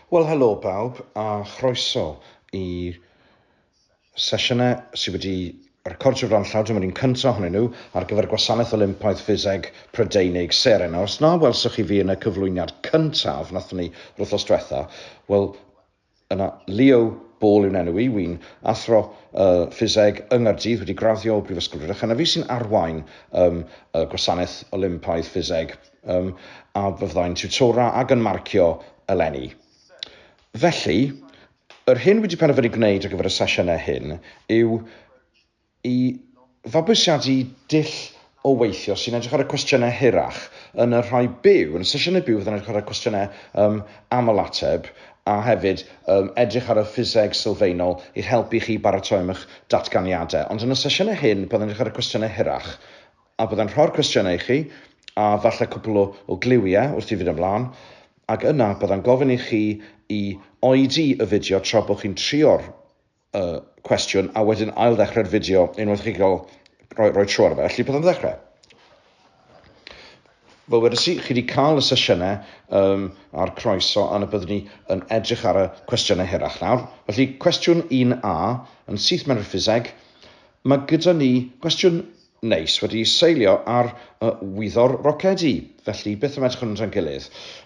Wel, helo bawb, a chroeso i sesiynau sydd wedi recordio fran llaw. Dyma'r un cyntaf ohonyn nhw ar gyfer gwasanaeth Olympaidd Ffiseg Prydeinig Seren. Os na welswch chi fi yn y cyflwyniad cyntaf nathon ni wrthos diwetha, wel, yna Leo Ball yw'n enw i, wy'n athro ffiseg yng Nghaerdydd wedi graddio o Brifysgol Rhydych. Yna fi sy'n arwain gwasanaeth Olympaidd Ffiseg a fyddai'n tiwtora ac yn marcio eleni. Felly, yr hyn wedi penderfynu gwneud ar gyfer y sesiynau hyn yw i fabwysiadu dull o weithio sy'n edrych ar y cwestiynau hirach yn y rhai byw. Yn y sesiynau byw fyddai'n edrych ar y cwestiynau aml ateb a hefyd edrych ar y ffiseg sylfaenol i helpu chi baratoi am eich datganiadau. Ond yn y sesiynau hyn byddai'n edrych ar y cwestiynau hirach a byddai'n rhoi'r cwestiynau i chi a falle cwpl o gliwiau wrth i fynd ymlaen. Ac yna byddai'n gofyn i chi i oedi y fideo tra bod chi'n trio'r cwestiwn a wedyn ail ddechrau'r fideo unwaith chi gael rhoi tro ar fe. Felly byddai'n ddechrau. Fel wedys i, chi wedi cael y sesiynau a'r croeso a byddwn ni yn edrych ar y cwestiynau hirach nawr. Felly cwestiwn 1A yn syth mewn i'r ffiseg. Mae gyda ni cwestiwn neis wedi seilio ar wyddor rocedi. Felly beth yn edrych yn yn gilydd.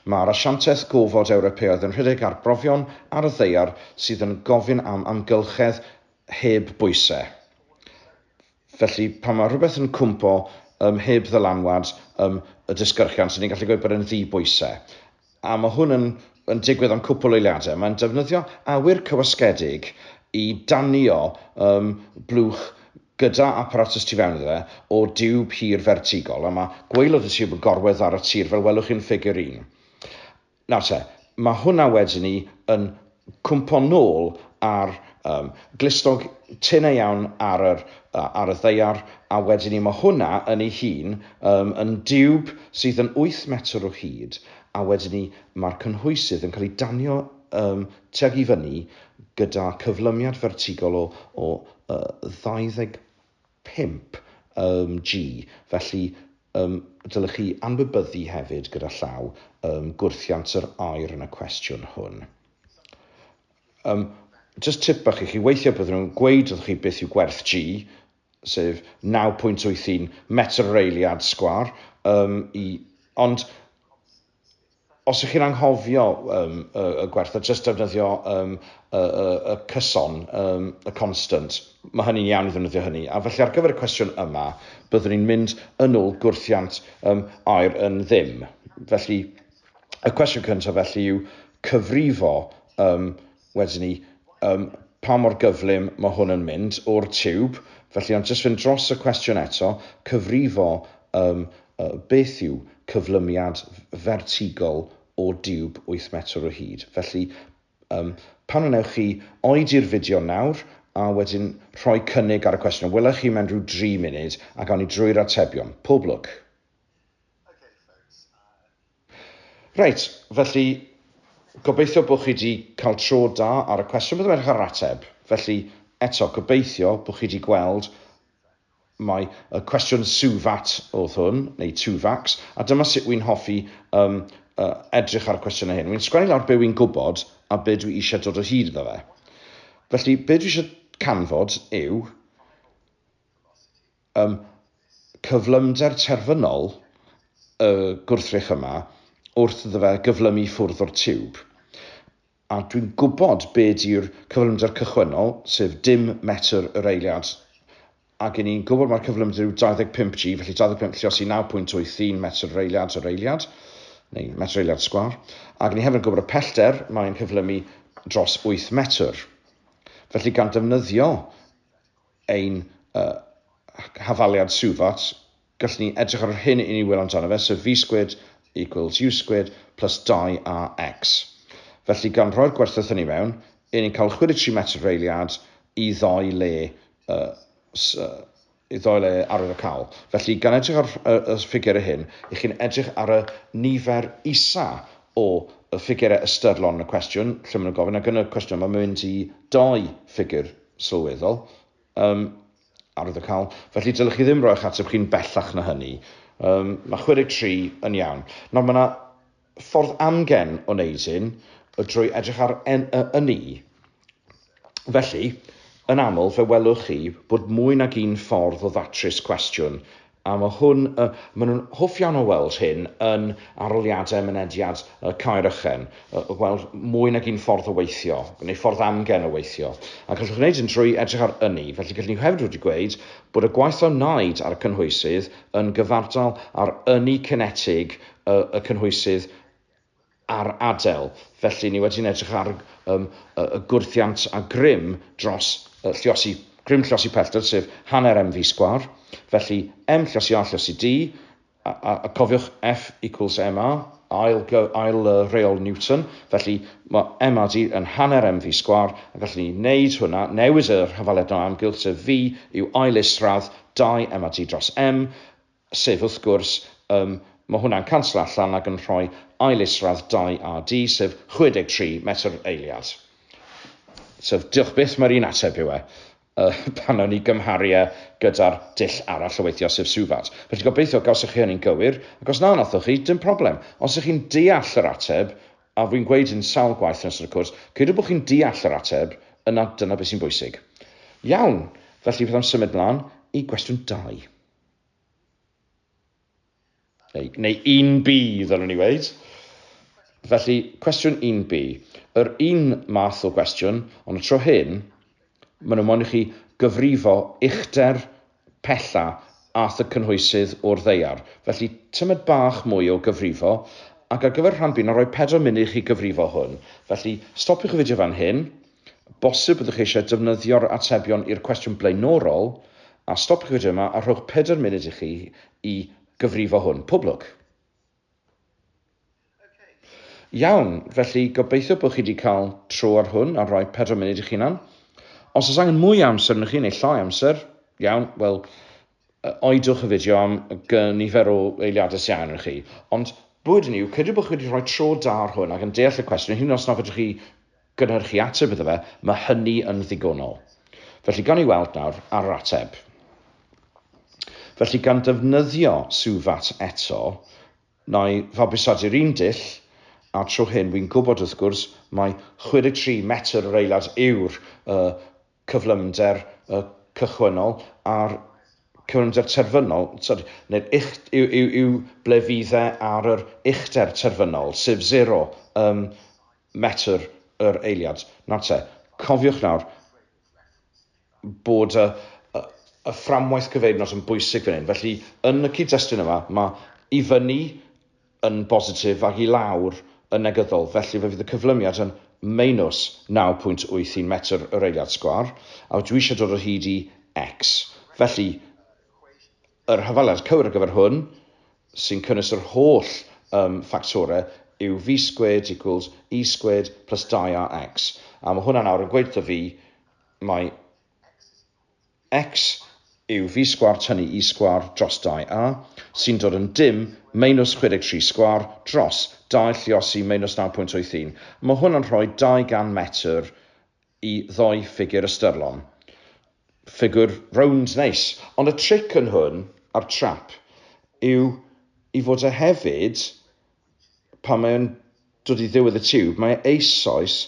Mae'r asiantaeth gofod Ewropeaidd yn rhedeg ar brofion ar y ddaear sydd yn gofyn am amgylchedd heb bwysau. Felly pan mae rhywbeth yn cwmpo heb ddylanwad y disgyrchiant, sy'n ni'n gallu gweud bod yn ddibwysau. A mae hwn yn digwydd am cwpl o eiliadau. Mae'n defnyddio awyr cywasgedig i danio blwch gyda aparatus tu fewn iddo o diwb hir vertigol, a mae gwaelod y tiwb yn gorwedd ar y tir fel welwch chi'n ffigur 1. Nawr te, mae hwnna wedyn ni yn cwmpo nôl ar glistog tenau iawn ar y ddaear, a wedyn ni mae hwnna yn ei hun yn diwb sydd yn 8 metr o hyd, a wedyn ni mae'r cynhwysydd yn cael ei danio tuag i fyny gyda cyflymiad vertigol o 25 G. Felly dylech chi anwybyddu hefyd gyda llaw gwrthiant yr air yn y cwestiwn hwn. Just tip bach i chi, weithio byddwn nhw'n gweud wrth chi beth yw gwerth G, sef 9.81 metr yr eiliad sgwar, ond os ych chi'n anghofio y gwerth, a jyst defnyddio y cyson, y constant, mae hynny'n iawn i ddefnyddio hynny. A felly ar gyfer y cwestiwn yma, byddwn ni'n mynd yn ôl gwrthiant air yn ddim. Felly, y cwestiwn cyntaf felly yw cyfrifo wedyn ni pa mor gyflym mae hwn yn mynd o'r tiwb. Felly, ond jyst fynd dros y cwestiwn eto, cyfrifo beth yw cyflymiad vertigol o diwb 8 metr o hyd. Felly, pan wnewch chi oedi'r fideo nawr a wedyn rhoi cynnig ar y cwestiwn, welwch chi mewn rhyw 3 munud a gawn ni drwy'r atebion. Pob lwc. Reit, felly gobeithio bod chi wedi cael tro da ar y cwestiwn. Byddai'n edrych ar ateb. Felly eto, gobeithio bod chi wedi gweld mae y cwestiwn swfat oedd hwn, neu twfax, a dyma sut wy'n hoffi edrych ar y cwestiwn hyn. Wy'n sgwennu lawr be wy'n gwybod a be dwi eisiau dod o hyd iddo fe. Felly, be dwi eisiau canfod yw cyflymder terfynol y gwrthrych yma wrth iddo fe gyflymu ffwrdd o'r tiwb. A dwi'n gwybod be di'r cyflymder cychwynnol, sef dim metr yr eiliad. Ac ni'n gwybod mae'r cyflymder yw 25 G, felly 25 llios i 9.81 metr yr eiliad, neu metr yr eiliad sgwar. Ac ni hefyd yn gwybod y pellter, mae'n cyflymu dros 8 metr. Felly gan defnyddio ein hafaliad swfat, gallwn ni edrych ar yr hyn i ni weld amdano fe, so v squared equals u squared plus 2ax. Felly gan rhoi'r gwerthoedd hynny mewn, ni'n cael 23 metr yr eiliad i ddoi le arwydd o cael. Felly, gan edrych ar y ffigurau hyn, ych chi'n edrych ar y nifer isa o y ffigurau ystyrlon yn y cwestiwn, lle maen nhw'n gofyn, ac yn y cwestiwn mae'n mynd i 2 ffigur sylweddol arwydd o cael. Felly, dylech chi ddim roi eich ateb chi'n bellach na hynny. Mae 63 yn iawn. Nawr, mae yna ffordd amgen o wneud hyn, drwy edrych ar y ni. Felly, yn aml, fe welwch chi bod mwy nag un ffordd o ddatrys cwestiwn, a mae nhw'n hoff iawn o weld hyn yn aroliadau mynediad Caerrychen, weld mwy nag un ffordd o weithio, neu ffordd amgen o weithio. A gallwch gwneud yn drwy edrych ar ynni, felly gallwn ni hefyd wedi gweud bod y gwaith o wnaed ar y cynhwysydd yn gyfartal ar ynni cinetig y cynhwysydd ar adael. Felly ni wedi'n edrych ar y gwrthiant a grym dros grym llosi pellter, sef hanner mv sgwar. Felly m llosi a llosi d, a cofiwch F equals ma, ail reol Newton. Felly mae MAD yn hanner mv sgwar, a gallwn ni wneud hwnna, newid yr hafaled o amgylch, sef V yw ail isradd 2 MAD dros M, sef wrth gwrs, mae hwnna'n canslo allan ac yn rhoi ail isradd 2AD, sef 63 metr eiliad. Sef diolch byth mae'r un ateb yw pan o'n ni gymharu gyda'r dull arall o weithio, sef swfat. Felly gobeithio gawsych chi hynny'n gywir, ac os na nathoch chi, dim problem. Os ych chi'n deall yr ateb, a fi'n gweud yn sawl gwaith yn ystod y cwrs, cydw bod chi'n deall yr ateb, yna dyna beth sy'n bwysig. Iawn, felly byddai'n symud mlaen i gwestiwn 2. Neu 1B, ddylwn ni weid. Felly, cwestiwn 1B. Yr un math o gwestiwn, ond y tro hyn, maen nhw'n moyn i chi gyfrifo uchder pella ath y cynhwysydd o'r ddeiar. Felly, tymud bach mwy o gyfrifo, ac ar gyfer rhan bu'n rhoi 4 munud i chi gyfrifo hwn. Felly, stopiwch y fideo fan hyn, bosib byddwch chi eisiau defnyddio'r atebion i'r cwestiwn blaenorol, a stopiwch y fideo yma a rhowch 4 munud i chi i gyfrifo hwn. Pob lwc. Iawn, felly gobeithio bod chi wedi cael tro ar hwn a rhoi 4 munud i chi hunan. Os oes angen mwy amser yn chi neu llai amser, iawn, wel, oedwch y fideo am nifer o eiliadau sy'n yn chi. Ond bwyd yn yw, cydw bod chi wedi rhoi tro da ar hwn ac yn deall y cwestiwn, hyn os na fydwch chi gynhyrchu ateb iddo fe, mae hynny yn ddigonol. Felly gan i weld nawr ar yr ateb. Felly gan defnyddio swfat eto, na i fabwysadu'r un dull, a tro hyn, wy'n gwybod wrth gwrs, mae 63 metr yr eiliad yw'r cyflymder cychwynnol a'r cyflymder terfynol, yw ble fydd ar yr uchder terfynol, sef 0 metr yr eiliad. Nawr te, cofiwch nawr bod y fframwaith cyfeirnos yn bwysig fan hyn. Felly, yn y cyd-destun yma, mae i fyny yn bositif ac i lawr yn negyddol. Felly, fe fydd y cyflymiad yn minus 9.81 metr yr eiliad sgwar, a dwi eisiau dod o hyd i x. Felly, yr hafalad cywir ar gyfer hwn, sy'n cynnwys yr holl ffactorau, yw v squared equals e squared plus 2ax. A mae hwnna nawr yn gweud o fi, mae x yw v sgwar tynnu e sgwar dros 2a, sy'n dod yn dim minus 63 sgwar dros 2 lliosi minus 9.81. Mae hwn yn rhoi 200 metr i ddoi ffigur ystyrlon. Ffigur round neis. Ond y tric yn hwn, a'r trap, yw i fod e hefyd, pan mae'n dod i ddiwedd y tiwb, mae eisoes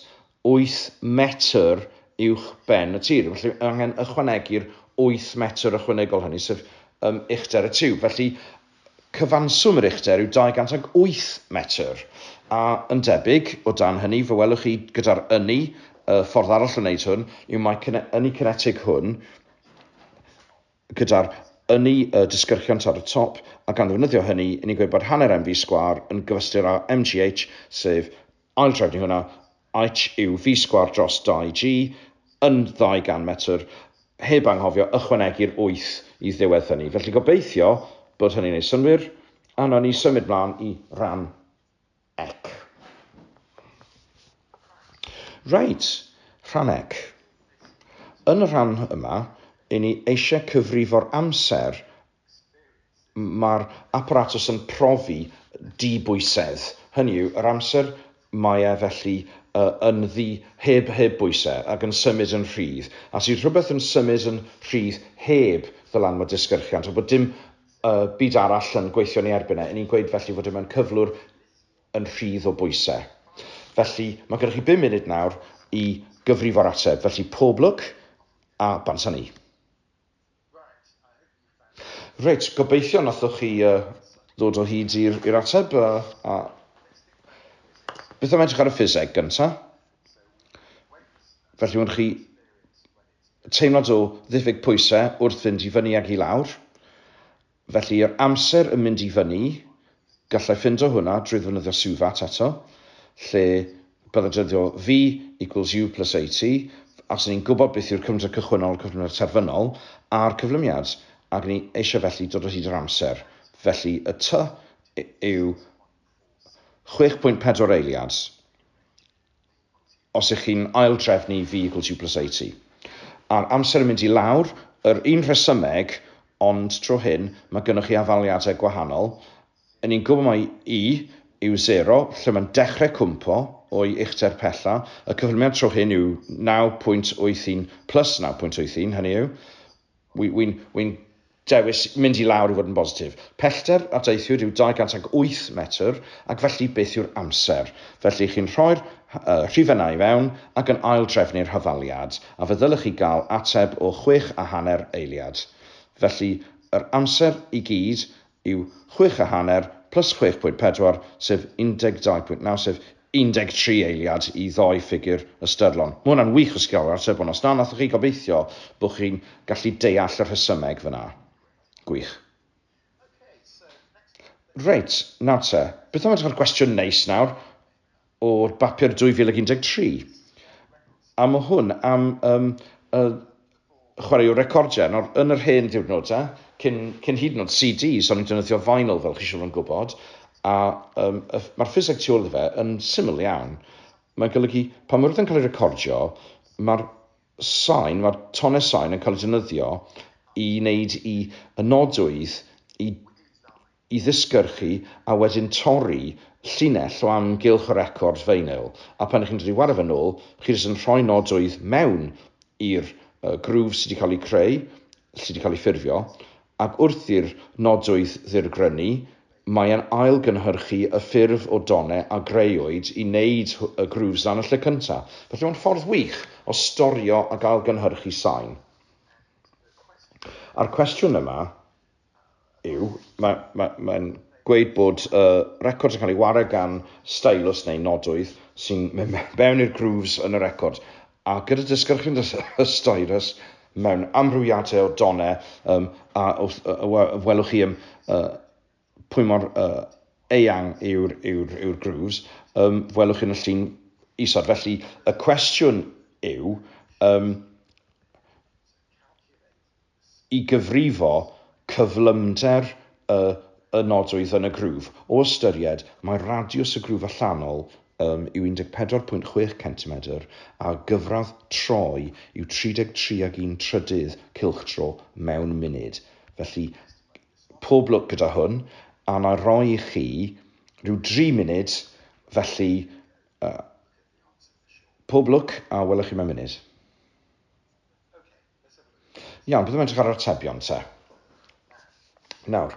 8 metr uwch ben y tir. Felly angen ychwanegu'r 8 metr ychwanegol hynny, sef uchder y tiwb. Felly cyfanswm yr uchder yw 208 metr. A yn debyg, o dan hynny, fe welwch chi gyda'r ynni, ffordd arall o wneud hwn, yw mae ynni cinetig hwn, gyda'r ynni disgyrchiant ar y top, a gan ddefnyddio hynny, ni'n gweud bod hanner mv sgwar yn gyfystyr â mgh, sef aildrefnu hwnna, h yw v sgwar dros 2g, yn 200 metr, heb anghofio ychwanegu'r 8 i ddiwedd hynny. Felly gobeithio bod hynny'n ei synwyr, a nawn ni symud mlaen i ran ec. Reit, rhan ec. Yn y rhan yma, i ni eisiau cyfrifo'r amser mae'r aparatus yn profi dibwysedd. Hynny yw, yr amser mae felly yn heb bwysau ac yn symud yn rhydd. A sydd rhywbeth yn symud yn rhydd heb ddylanwad disgyrchiant, a bod dim byd arall yn gweithio ni erbyn e, ni'n gweud felly fod yma'n cyflwr yn rhydd o bwysau. Felly, mae gennych chi 5 munud nawr i gyfrifo'r ateb. Felly, pob lwc a bansa ni. Reit, gobeithio nathoch chi ddod o hyd i'r ateb. Beth am edrych ar y ffiseg gyntaf? Felly, mwyn chi teimlad o ddiffyg pwysau wrth fynd i fyny ag i lawr. Felly, yr amser yn mynd i fyny, gallai ffindo hwnna drwy ddefnyddio swfat eto, lle byddai defnyddio V equals U plus AT, a sy'n ni'n gwybod beth yw'r cyflymder cychwynnol, cyflymder terfynol, a'r cyflymiad, ac ni eisiau felly dod o hyd yr amser. Felly, y T yw 6.4 eiliad, os ych chi'n aildrefnu V equals U plus AT. A'r amser yn mynd i lawr, yr un rhesymeg, ond tro hyn, mae gennych chi afaliadau gwahanol. Yn ni'n gwybod mai I yw 0, lle mae'n dechrau cwmpo o'i uchder pella. Y cyflymiad tro hyn yw 9.81 plus 9.81, hynny yw. Wy'n dewis mynd i lawr i fod yn bositif. Pellter a deithwyr yw 208 metr, ac felly beth yw'r amser. Felly chi'n rhoi'r rhifennau i fewn ac yn aildrefnu'r hyfaliad, a fe ddylech chi gael ateb o 6.5 eiliad. Felly, yr amser i gyd yw 6.5 plus 6.4, sef 12.9, sef 13 eiliad i ddoi ffigur ystyrlon. Mae hwnna'n wych os gael ateb ond os na nathoch chi gobeithio bod chi'n gallu deall y rhesymeg fyna. Gwych. Reit, nawr te, beth am edrych ar gwestiwn neis nawr o'r bapur 2013? A mae hwn am chwarae o recordiau. Nawr, yn yr hen diwrnodau, cyn hyd yn oed CDs, o'n i'n defnyddio vinyl fel chi siŵr yn gwybod, a mae'r ffiseg tu ôl i fe yn syml iawn. Mae'n golygu, pan mae rhywbeth yn cael ei recordio, mae'r tonau sain yn cael ei defnyddio i wneud i y nodwydd i ddisgyrchu a wedyn torri llinell o amgylch y record vinyl. A pan ych chi'n dod i wario fe nôl, chi jyst yn rhoi nodwydd mewn i'r grŵf sydd wedi cael ei creu, sydd wedi cael ei ffurfio, ac wrth i'r nodwydd ddirgrynu, mae e'n ailgynhyrchu y ffurf o donau a greuwyd i wneud y grŵfs dan y lle cyntaf. Felly mae'n ffordd wych o storio ac ailgynhyrchu sain. A'r cwestiwn yma yw, mae'n gweud bod record yn cael ei wario gan stylus neu nodwydd sy'n mewn i'r grŵfs yn y record. A gyda disgyrchu'n y stylus mewn amrywiadau o donau, a welwch chi pwy mor eang yw'r grooves, welwch chi'n y llun isod. Felly, y cwestiwn yw i gyfrifo cyflymder y nodwydd yn y grŵf. O ystyried, mae radiws y grŵf allanol yw 14.6 cm a gyfradd troi yw 33.1 cylchtro mewn munud. Felly, pob lwc gyda hwn, a na roi i chi rhyw 3 munud, felly pob lwc a welwch chi mewn munud. Iawn, beth am edrych ar yr atebion te? Nawr,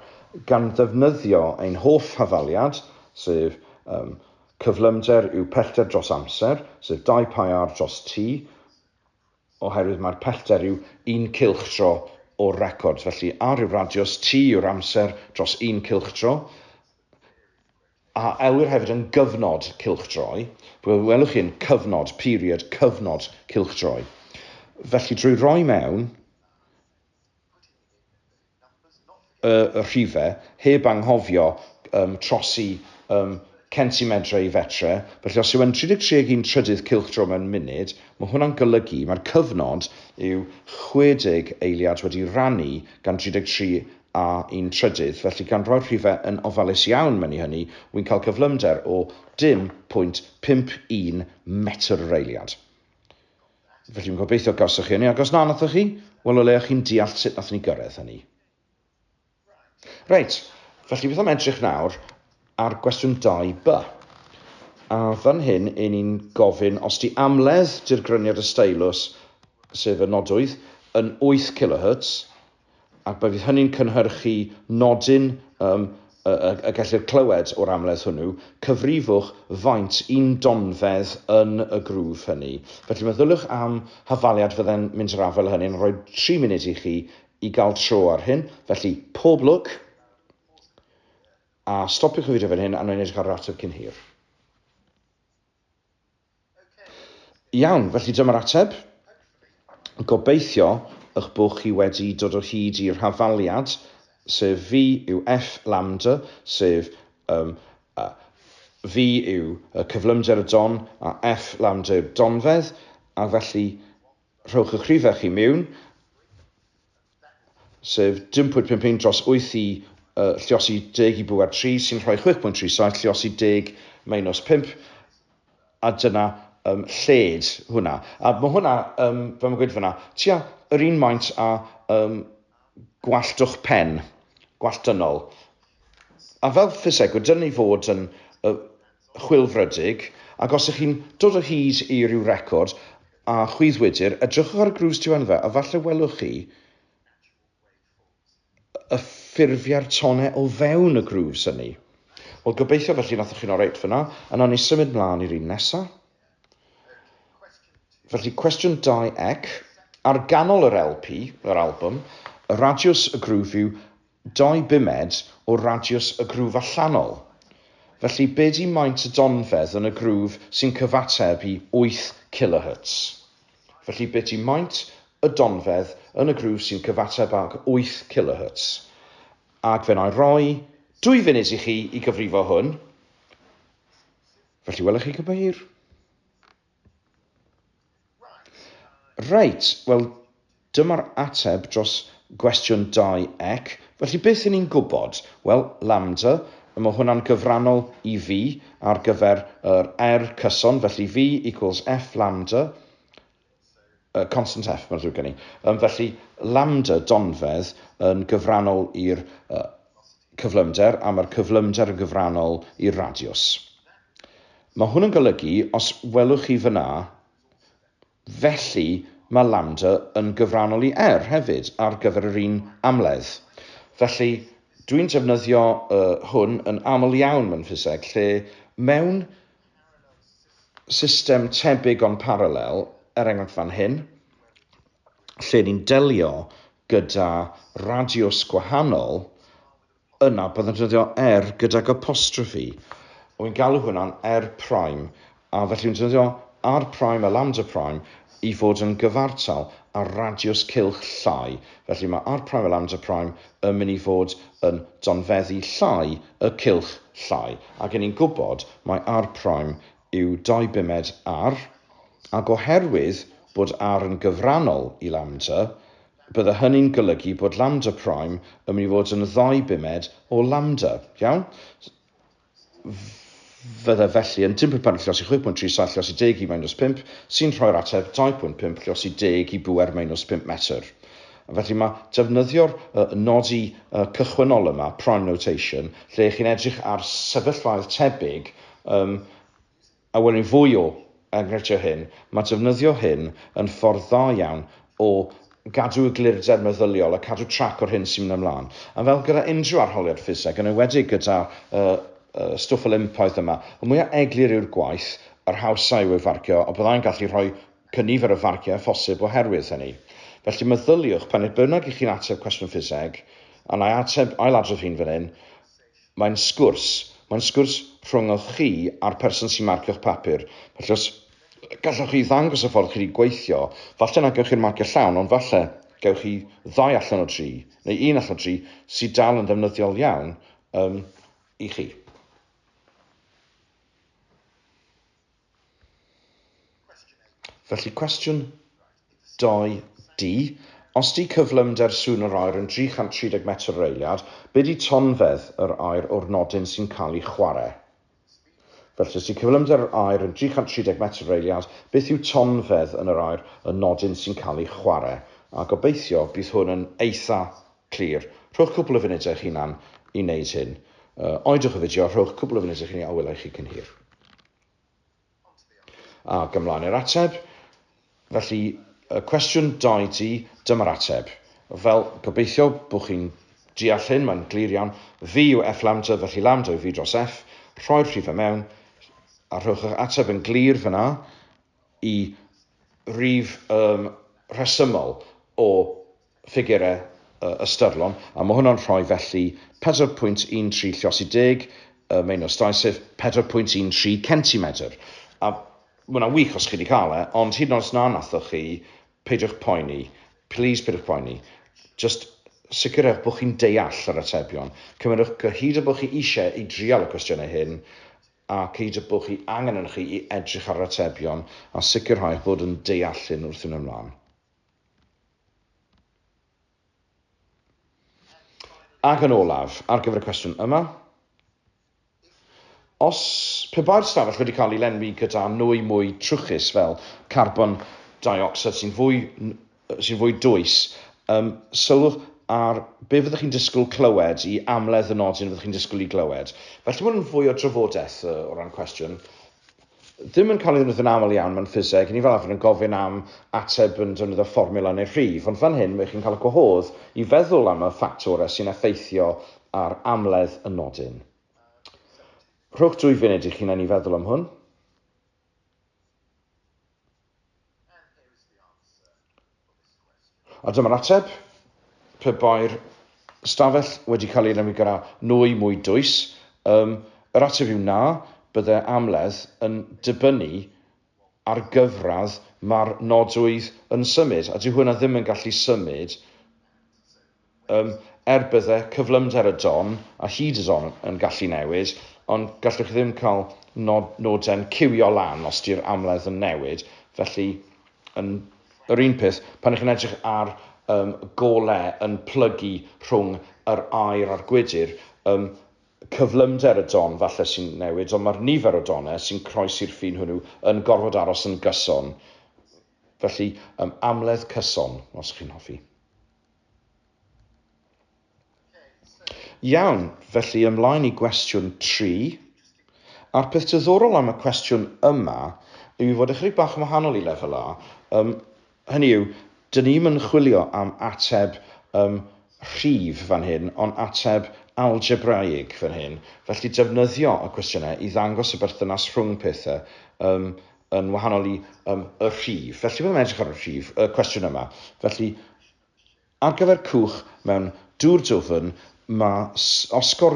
gan ddefnyddio ein hoff hafaliad, sef cyflymder yw pellter dros amser, sef 2 pi r dros t, oherwydd mae'r pellter yw 1 cylchtro o'r record. Felly, r yw'r radiws, t yw'r amser dros 1 cylchtro, a elwir hefyd yn gyfnod cylchdroi. Welwch chi'n cyfnod, period, cyfnod cylchdroi. Felly, drwy roi mewn y rhifau, heb anghofio trosi centimedrau i fetre. Felly os yw yn 33.1 cylchdro mewn munud, mae hwnna'n golygu, mae'r cyfnod yw 60 eiliad wedi rannu gan 33 a 1/3. Felly gan roi'r rhifau yn ofalus iawn mewn i hynny, wy'n cael cyflymder o 0.51 metr yr eiliad. Felly mi'n gobeithio gawsach chi hynny, ac os na nathoch chi, wel o le chi'n deall sut nath ni gyrraedd hynny. Reit, felly beth am edrych nawr ar gwestiwn 2b. A fan hyn, ni'n gofyn os di amledd dirgryniad y steilws, sef y nodwydd, yn 8 kHz, ac bydd hynny'n cynhyrchu nodyn y gellir clywed o'r amledd hwnnw, cyfrifwch faint un donfedd yn y grŵf hynny. Felly meddyliwch am hafaliad fydde'n mynd i'r afel hynny yn rhoi 3 munud i chi i gael tro ar hyn. Felly pob lwc, a stopiwch y fideo fan hyn a nw'n edrych ar yr ateb cyn hir. Iawn, felly dyma'r ateb. Gobeithio eich bod chi wedi dod o hyd i'r hafaliad, sef V yw F lambda, sef V yw cyflymder y don a F lambda yw'r donfedd, a felly rhowch eich rhifau chi mewn, sef 0.51 dros 8 i lluosi 10 i bwyr 3 sy'n rhoi 6.37 lluosi 10 minus 5, a dyna lled hwnna. A mae hwnna, fe mae'n gweud fyna, tia yr un maint a gwalltwch pen, gwallt-dynol. A fel ffisegwr, dyn ni fod yn chwilfrydig, ac os ych chi'n dod o hyd i ryw record a chwyddwydyr, edrychwch ar y grŵs diwedd a falle welwch chi y ffurfiau'r tonau o fewn y grŵs hynny. Wel, gobeithio felly nathwch chi'n oreit fyna, a nawn ni symud mlaen i'r un nesaf. Felly, cwestiwn 2ec, ar ganol yr LP, yr album, y radiws y grŵf yw 2 bumed o radiws y grŵf allanol. Felly, be di maint y donfedd yn y grŵf sy'n cyfateb i 8 kHz? Felly, be di maint y donfedd yn y grŵf sy'n cyfateb ag 8 kHz? Ac fe na i roi 2 funud i chi i gyfrifo hwn. Felly, welwch chi gybeir. Reit, wel, dyma'r ateb dros gwestiwn 2ec. Felly, beth yn ni'n gwybod? Wel, lambda, mae hwnna'n gyfrannol i V ar gyfer yr cyson, felly V equals F lambda, constant F, mae'n rhywun gen i. Felly, lambda donfedd yn gyfrannol i'r cyflymder, a mae'r cyflymder yn gyfrannol i'r radiws. Mae hwn yn golygu, os welwch chi fyna, felly mae lambda yn gyfrannol i R hefyd ar gyfer yr un amledd. Felly, dwi'n defnyddio hwn yn aml iawn mewn ffiseg, lle mewn system tebyg ond paralel, enghraifft fan hyn, lle ni'n delio gyda radiws gwahanol, yna byddai'n defnyddio R gydag apostrophe. Wy'n galw hwnna'n R prime, a felly wy'n defnyddio R prime a lambda prime i fod yn gyfartal ar radiws cylch llai. Felly mae R prime a lambda prime yn mynd i fod yn donfeddu llai y cylch llai. Ac yn ni'n gwybod mae R prime yw 2 bumed R, ac oherwydd bod R yn gyfrannol i lambda, bydde hynny'n golygu bod lambda prime yn mynd i fod yn 2 bumed o lambda. Iawn? Fydde felly yn 0.5 lluosi 6.37 lluosi 10 i minus 5 sy'n rhoi'r ateb 2.5 lluosi 10 i bwyr minus 5 metr. Felly mae defnyddio'r nodi cychwynnol yma, prime notation, lle chi'n edrych ar sefyllfaoedd tebyg, a wedyn fwy o enghreifftiau hyn, mae defnyddio hyn yn ffordd dda iawn o gadw y glirder meddyliol a cadw trac o'r hyn sy'n mynd ymlaen. A fel gyda unrhyw arholiad ffiseg, yn enwedig gyda stwff olympaidd yma, y mwyaf eglur yw'r gwaith, yr hawsau i'w farcio, a byddai'n gallu rhoi cynifer y farciau phosib oherwydd hynny. Felly meddyliwch pan bynnag i chi'n ateb cwestiwn ffiseg, a na ailadrodd hi'n fan hyn, mae'n sgwrs. Mae'n sgwrs rhwngwch chi a'r person sy'n marcio'ch papur. Felly os gallwch chi ddangos y ffordd chi wedi gweithio, falle na gewch chi'r marcio llawn, ond falle gewch chi 2 allan o 3, neu 1 allan o 3, sydd dal yn ddefnyddiol iawn i chi. Felly, cwestiwn 2D. Os di cyflymder sŵn yr aer yn 330 metr yr eiliad, be di tonfedd yr aer o'r nodyn sy'n cael ei chwarae? Felly, os di cyflymder yr aer yn 330 metr yr eiliad, beth yw tonfedd yn yr aer y nodyn sy'n cael ei chwarae? A gobeithio bydd hwn yn eitha clir. Rhowch cwbl o funudau eich hunan i wneud hyn. Oedwch y fideo, rhowch cwbl o funudau eich hunan a welai chi cyn hir. A gymlaen i'r ateb. Felly, cwestiwn 2D, dyma'r ateb. Fel gobeithio bod chi'n deall hyn, mae'n glir iawn. V yw F lambda, felly lambda yw V dros F. Rhoi'r rhif mewn, a rhowch eich ateb yn glir fyna i rhif rhesymol o ffigurau ystyrlon, a mae hwnna'n rhoi felly 4.13 llos i 10 mewn o stau, sef 4.13 centimetr. A mae hwnna'n wych os chi wedi cael ond hyd yn oed os na nathoch chi, peidiwch poeni, please peidiwch poeni. Just sicrhewch bod chi'n deall yr atebion. Cymrydwch gyhyd o bod chi eisiau i drial y cwestiynau hyn, a hyd o bod chi angen yn chi i edrych ar yr atebion, a sicrhau bod yn deall hyn wrth yn ymlaen. Ac yn olaf, ar gyfer y cwestiwn yma, os pe bai'r stafell wedi cael ei lenwi gyda nwy mwy trwchus fel carbon dioxide sy'n fwy dwys, sylwch ar be fyddwch chi'n disgwyl clywed i amledd y nodyn fyddwch chi'n disgwyl i glywed. Felly mae'n fwy o drafodaeth o ran cwestiwn. Ddim yn cael ei ddefnyddio yn aml iawn mewn ffiseg, ni fel arfer yn gofyn am ateb yn defnyddio fformula neu rhif, ond fan hyn mae chi'n cael y gwahodd i feddwl am y ffactorau sy'n effeithio ar amledd y nodyn. Rhowch 2 funud i chi'n ei feddwl am hwn. A dyma'r ateb. Pe bai'r stafell wedi cael ei lenwi gyda nwy mwy dwys, yr ateb yw na, bydde amledd yn dibynnu ar gyfradd mae'r nodwydd yn symud, a dyw hwnna ddim yn gallu symud bydde cyflymder y don a hyd y don yn gallu newid, ond gallwch chi ddim cael nodau'n cywio lan os di'r amledd yn newid. Felly, yr un peth, pan ych chi'n edrych ar golau yn plygu rhwng yr aer a'r gwydyr, cyflymder y don falle sy'n newid, ond mae'r nifer o donau sy'n croesi'r ffin hwnnw yn gorfod aros yn gyson. Felly, amledd cyson, os chi'n hoffi. Iawn, felly ymlaen i gwestiwn 3. A'r peth diddorol am y cwestiwn yma yw fod ychydig bach yn wahanol i lefel A. Hynny yw, dyn ni'n yn chwilio am ateb rhif fan hyn, ond ateb algebraic fan hyn. Felly defnyddio y cwestiynau i ddangos y berthynas rhwng pethau yn wahanol i y rhif. Felly byddai'n edrych ar y rhif, y cwestiwn yma. Felly, ar gyfer cwch mewn dŵr dwfn, mae osgor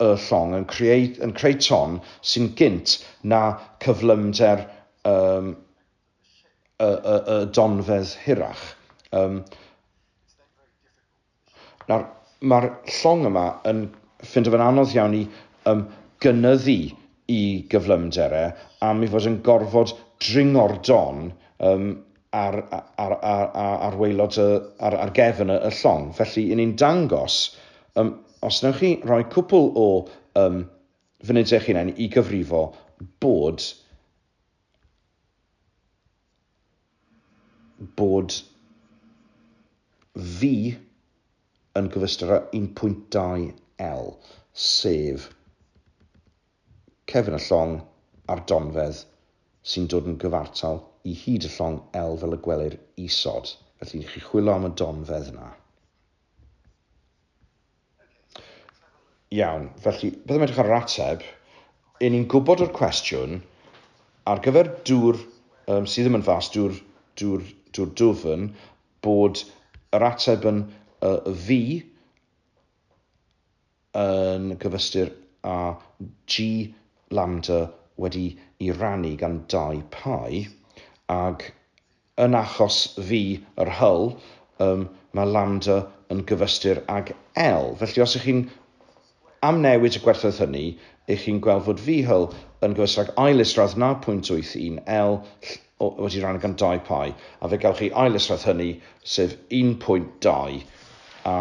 y llong yn creu ton sy'n gynt na cyflymder y donfedd hirach. Mae'r llong yma yn ffindo fe'n anodd iawn i gynyddu i gyflymderau am ei fod yn gorfod dringo'r don ar waelod ar gefn y llong. Felly, i ni'n dangos, os newch chi rhoi cwpl o funudau eich hunain i gyfrifo bod V yn gyfystyr â 1.2 L, sef cefn y llong a'r donfedd sy'n dod yn gyfartal i hyd y llong L fel y gwelir isod. Felly, chi chwilio am y donfedd yna. Iawn, felly, byddai'n edrych ar yr ateb. Ni'n gwybod o'r cwestiwn, ar gyfer dŵr sydd ddim yn fas, dŵr dwfn, bod yr ateb yn V yn gyfystyr â G lambda wedi ei rannu gan 2 pi, ac yn achos V yr hyl, mae lambda yn gyfystyr ag L. Felly, os ych chi'n amnewid y gwerthoedd hynny, ych chi'n gweld fod V hyl yn gyfystyr ag ailystradd 0.81 L wedi rannu gan 2 pi, a fe gael chi ailystradd hynny, sef 1.2, a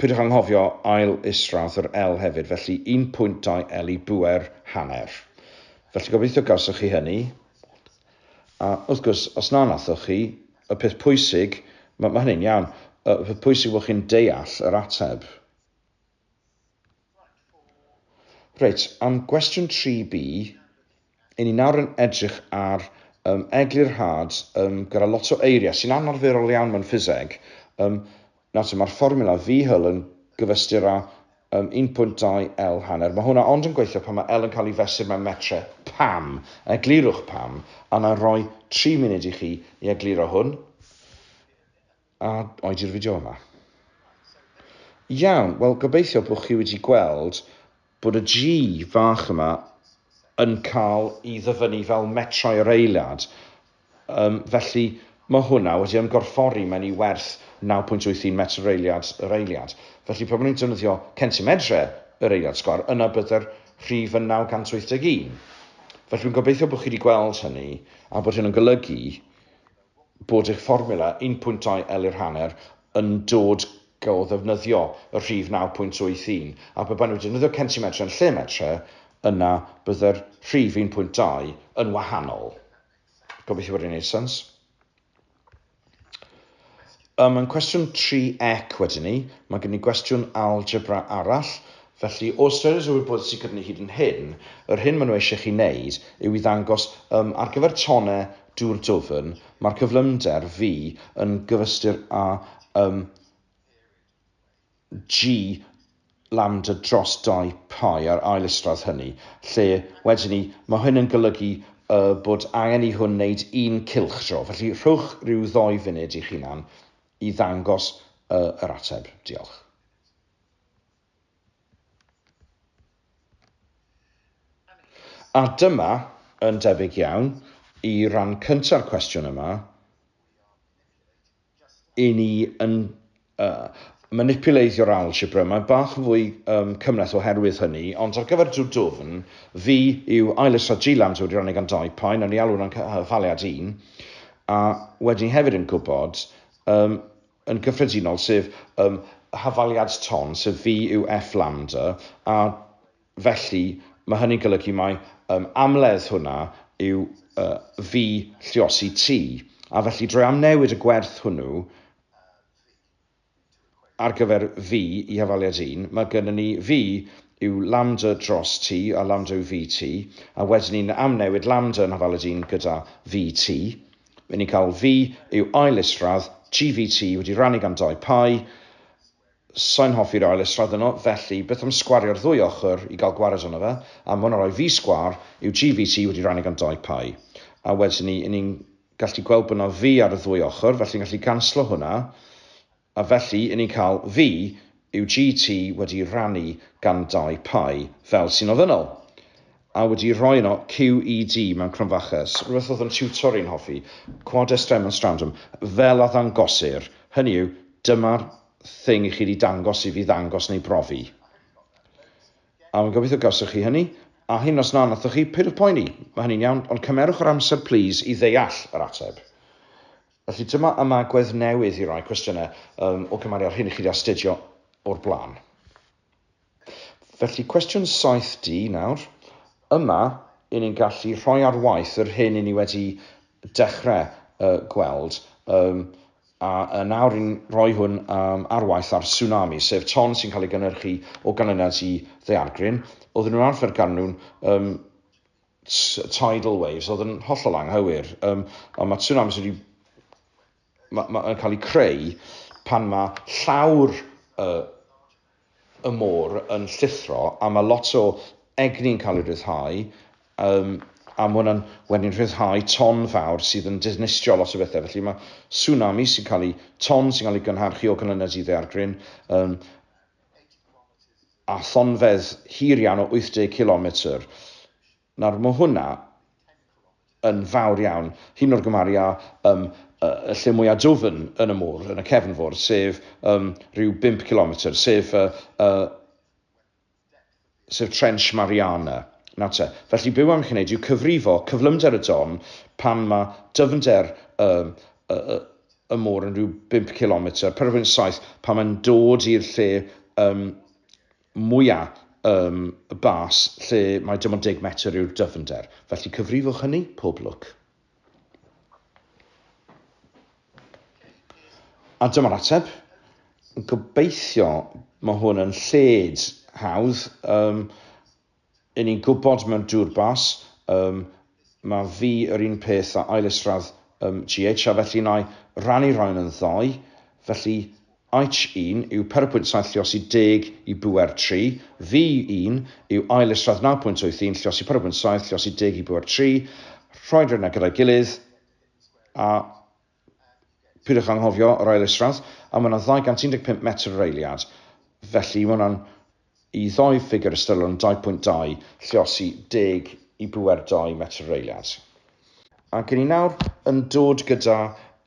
pwydwch anghofio ailystradd yr L hefyd, felly 1.2 L i bwer hanner. Felly gobeithio gawswch chi hynny, a wrth gwrs, os na nathoch chi, y peth pwysig, mae hynny'n iawn, y peth pwysig bod chi'n deall yr ateb. Reit, am gwestiwn 3B, ni nawr yn edrych ar eglurhad gyda lot o eiriau sy'n anarferol iawn mewn ffiseg. Mae'r fformula V hyl yn gyfystyr â 1.2 L hanner. Mae hwnna ond yn gweithio pan mae L yn cael ei fesur mewn metre. Pam? Eglurwch pam. A na roi 3 munud i chi i egluro hwn. A oedi'r fideo yma. Iawn, wel gobeithio bod chi wedi gweld bod y G fach yma yn cael ei ddyfynu fel metrau yr eiliad. Felly mae hwnna wedi ymgorffori mewn i werth 9.81 metr yr eiliad. Felly pan ni'n defnyddio centimedre yr eiliad sgwar, yna byddai'r rhif yn 981. Felly dwi'n gobeithio bod chi wedi gweld hynny a bod hyn yn golygu bod eich fformula 1.2 L i'r hanner yn dod o ddefnyddio y rhif 9.81 a pe ban nhw wedi defnyddio centimetre yn lle metre, yna byddai'r rhif 1.2 yn wahanol. Gobeithio bod e'n gwneud sens. Yn cwestiwn 3ec wedyn ni, mae gen i gwestiwn algebra arall. Felly, o ystyried y wybodaeth sydd gyda ni hyd yn hyn, yr hyn maen nhw eisiau chi wneud yw i ddangos ar gyfer tonau dŵr dwfn, mae'r cyflymder fi yn gyfystyr â G lambda dros 2 pi ar ail isradd hynny, lle wedyn ni, mae hyn yn golygu bod angen i hwn wneud 1 cylchdro. Felly rhowch rhyw 2 funud i'ch hunan i ddangos yr ateb. Diolch. A dyma, yn debyg iawn, i ran cynta'r cwestiwn yma, i ni yn manipuleidio'r algebra. Mae'n bach fwy cymleth oherwydd hynny, ond ar gyfer dŵr dwfn, fi yw ail isradd G lambda wedi rannu gan 2 pi, nawn ni alw hwnna'n cyfaliad 1, a wedyn ni hefyd yn gwybod yn gyffredinol, sef hafaliad ton, sef fi yw F lambda, a felly mae hynny'n golygu mai amledd hwnna yw fi lluosi T, a felly drwy amnewid y gwerth hwnnw ar gyfer fi i hafaliad 1, mae gennym ni fi yw lambda dros T, a lambda yw VT, a wedyn ni'n amnewid lambda yn hafaliad 1 gyda VT. Fe ni'n cael fi yw ail isradd, GVT wedi rannu gan 2 pi, sa'n hoffi'r ail isradd yno, felly beth am sgwario'r ddwy ochr i gael gwared yno fe, a mae hwnna'n rhoi fi sgwar yw GVT wedi rannu gan 2 pi. A wedyn ni'n gallu gweld bod yna fi ar y ddwy ochr, felly ni'n gallu canslo hwnna, a felly ni'n cael fi yw GT wedi rannu gan 2 pi fel sy'n ofynnol. A wedi rhoi yno QED mewn cromfaches. Rhywbeth oedd yn tiwtor i'n hoffi, quades demonstrandum, fel a ddangosir. Hynny yw, dyma'r thing i chi wedi dangos i fi ddangos neu brofi. A mae'n gobeithio gawswch chi hynny. A hyn os na, nathoch chi, peidiwch poeni. Mae hynny'n iawn, ond cymerwch yr amser, please, i ddeall yr ateb. Felly dyma ymagwedd newydd i rai cwestiynau o gymaru ar hyn i chi wedi astudio o'r blaen. Felly cwestiwn 7D nawr. Yma, ni'n gallu rhoi ar waith yr hyn ni wedi dechrau gweld, a nawr ni'n rhoi hwn ar waith ar tsunami, sef ton sy'n cael ei gynhyrchu o ganlyniad i ddaeargryn. Oedden nhw'n arfer gan nhw'n tidal waves, oedd yn hollol anghywir, ond mae tsunamis wedi yn cael ei creu pan mae llawr y môr yn llithro a mae lot o egni'n cael ei ryddhau a mae hwnna'n wedyn rhyddhau ton fawr sydd yn dinistrio lot o bethau. Felly mae tsunami sy'n cael ei ton sy'n cael ei gynhyrchu o ganlyniad i ddaeargryn a thonfedd hir iawn o 80 km. Nawr mae hwnna yn fawr iawn, hyn o'r gymaru â y lle mwyaf dwfn yn y môr, yn y cefnfor, sef rhyw 5 km, sef Trench Mariana. Nawr te, felly byw am chi'n neud yw cyfrifo cyflymder y don pan mae dyfnder y môr yn rhyw 5 km, 7 pan mae'n dod i'r lle mwyaf bas, lle mae dim ond 10 metr yw'r dyfnder. Felly cyfrifwch hynny, pob lwc. A dyma'r ateb. Gobeithio mae hwn yn lled hawdd. Ni'n gwybod mewn dŵr bas, mae fi yr un peth a ail isradd GH, a felly na i rannu rhain yn 2. Felly H1 yw 0.7 lluosi 10 i bwer 3. V1 yw ail isradd 9.81 lluosi 0.7 lluosi 10 i bwer 3. Rhoed rhywun gyda'i gilydd. A pwydwch anghofio yr ail isradd. A mae yna 215 metr yr eiliad. Felly mae hwnna'n i ddoi ffigur ystylon 2.2 lluosi 10 i bwer 2 metr yr eiliad. A gen i nawr yn dod gyda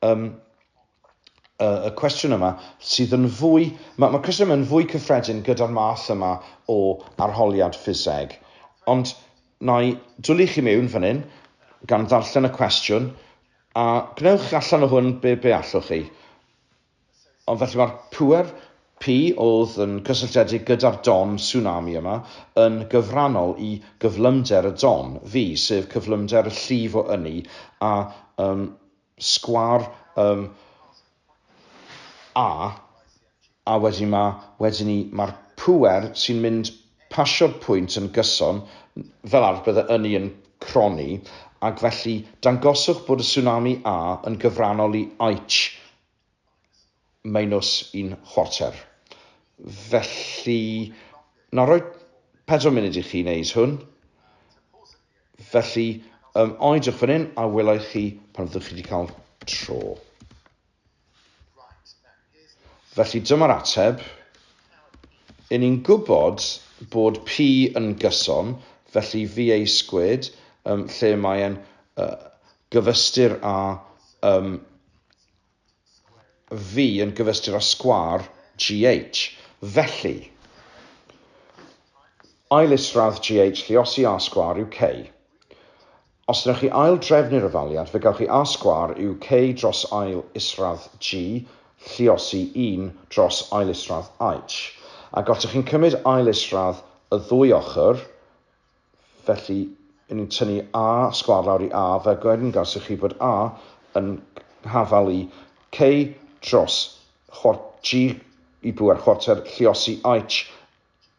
y cwestiwn yma sydd yn fwy, mae'r cwestiwn yma yn fwy cyffredin gyda'r math yma o arholiad ffiseg. Ond na i dwlu chi mewn fan hyn gan ddarllen y cwestiwn a gnewch allan o hwn be allwch chi. Ond felly mae'r pŵer P oedd yn cysylltiedig gyda'r don tsunami yma yn gyfrannol i gyflymder y don V, sef cyflymder y llif o ynni a sgwar a wedyn mae'r pŵer sy'n mynd pasio'r pwynt yn gyson fel arfer bydde ynni yn croni ac felly dangoswch bod y tsunami A yn gyfrannol i H minus 1/4. Felly, na roi 4 munud i chi wneud hwn. Felly, oedwch fan hyn a welai chi pan fyddwch chi wedi cael tro. Felly dyma'r ateb. I ni'n gwybod bod P yn gyson, felly VA squared, lle mae'n gyfystyr â V yn gyfystyr â sgwar GH. Felly, ail isradd GH lluosi A sgwar yw K. Os ydych chi ail drefnu'r ofaliad, fe gawch chi A sgwar yw K dros ail isradd G lluosi 1 dros ail isradd H. Ac os ydych chi'n cymryd ail isradd y ddwy ochr, felly ni'n tynnu A sgwar lawr i A, fe gwedyn gawsych chi bod A yn hafal i K dros G i bwer chwarter lluosi H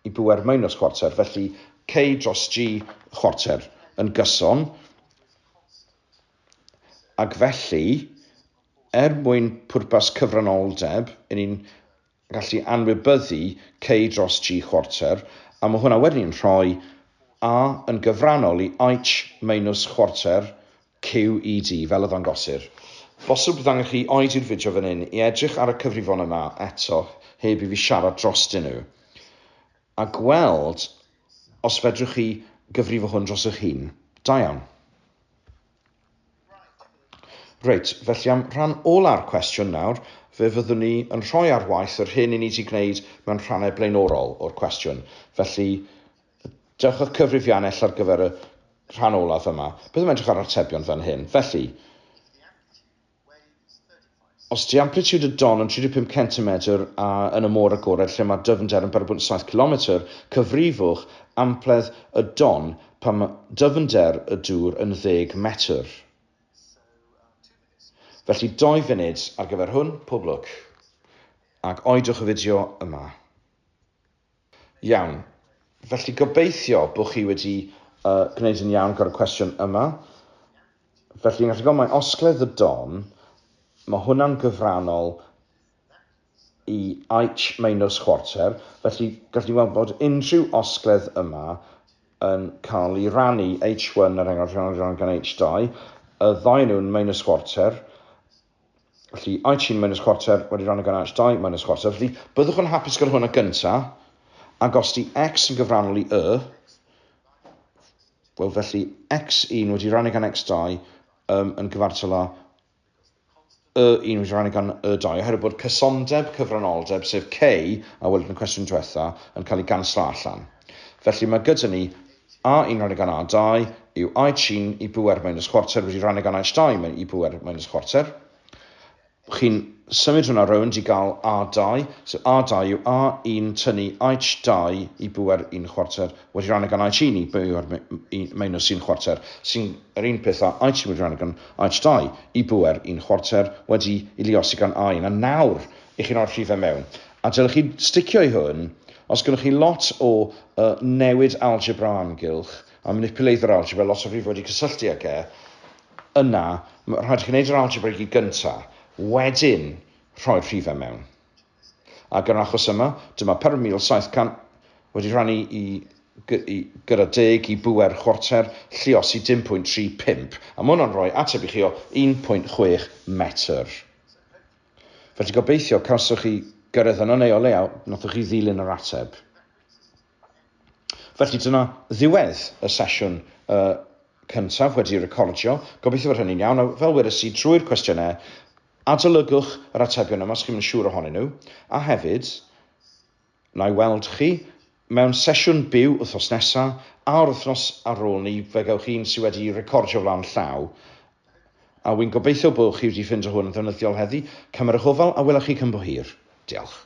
i bwer minus chwarter, felly K dros G chwarter yn gyson. Ac felly, mwyn pwrpas cyfranoldeb, ni'n gallu anwybyddu K dros G chwarter, a mae hwnna wedyn yn rhoi A yn gyfrannol i H minus chwarter QED fel y ddangosir. Bosib bydd angen chi oed i'r fideo fan hyn i edrych ar y cyfrifon yma eto heb i fi siarad drostyn nhw a gweld os fedrwch chi gyfrifo hwn dros eich hun. Da iawn. Reit, felly am rhan ola'r cwestiwn nawr, fe fyddwn ni yn rhoi ar waith yr hyn i ni wedi gwneud mewn rhannau blaenorol o'r cwestiwn. Felly, dewch o'ch cyfrifiannell ar gyfer y rhan olaf yma. Byddwn edrych ar atebion fan hyn. Felly, os di amplitude y don yn 35 cm yn y môr agored lle mae dyfnder yn 4.7 km, cyfrifwch ampledd y don pan mae dyfnder y dŵr yn 10 metr. Felly 2 funud ar gyfer hwn, pob lwc. Ac oedwch y fideo yma. Iawn. Felly gobeithio bod chi wedi gwneud yn iawn gyda'r cwestiwn yma. Felly, yn gallu gweld mae osgledd y don, mae hwnna'n gyfrannol i H minus chwarter. Felly, gallu gweld bod unrhyw osgledd yma yn cael ei rannu H1 er enghraifft gan H2, y ddau nhw'n minus chwarter. Felly, H1 minus chwarter wedi rannu gan H2 minus chwarter. Felly, byddwch yn hapus gyda hwnna gyntaf. Ac os di X yn gyfrannol i Y, wel felly X1 wedi rannu gan X2 yn gyfartal â Y1 wedi rannu gan Y2, oherwydd bod cysondeb cyfranoldeb, sef K, a weld yn y cwestiwn diwetha, yn cael ei ganslo allan. Felly mae gyda ni A1 rannu gan A2 yw H1 i bwer minus chwarter wedi rannu gan H2 i bwer minus chwarter. Chi'n symud hwnna rownd i gael A2, so A2 yw A1 tynnu H2 i bwer 1 chwarter wedi rannu gan H1 i bwer minus 1 chwarter, sy'n yr un peth a H1 wedi rannu gan H2 i bwer 1 chwarter wedi i luosi gan A1. A nawr, i chi'n o'r rhifau mewn. A dylech chi sticio i hwn, os gynnwch chi lot o newid algebra amgylch, a manipulather algebra, lot o rhifau wedi cysylltu ag yna, rhaid i chi wneud yr algebra i gyntaf. Wedyn, rhoi'r rhifau mewn. Ac yn achos yma, dyma 4,700 wedi rhannu gyda 10 i bwer chwarter, lluosi 10.35. A mae hwnna'n rhoi ateb i chi o 1.6 metr. Felly gobeithio cawswch chi gyrraedd yna neu o leia, nothoch chi ddilyn yr ateb. Felly dyna ddiwedd y sesiwn cyntaf wedi'i recordio. Gobeithio fod hynny'n iawn. Fel wedys i, trwy'r cwestiynau, adolygwch yr atebion yma os chi'n mynd siŵr ohonyn nhw. A hefyd, na i weld chi mewn sesiwn byw wythnos nesaf, a'r wythnos ar ôl ni, fe gewch chi'n sydd wedi recordio flaen llaw. A wy'n gobeithio bod chi wedi ffindo hwn yn ddefnyddiol heddi. Cymerwch ofal a welwch chi cyn bo hir. Diolch.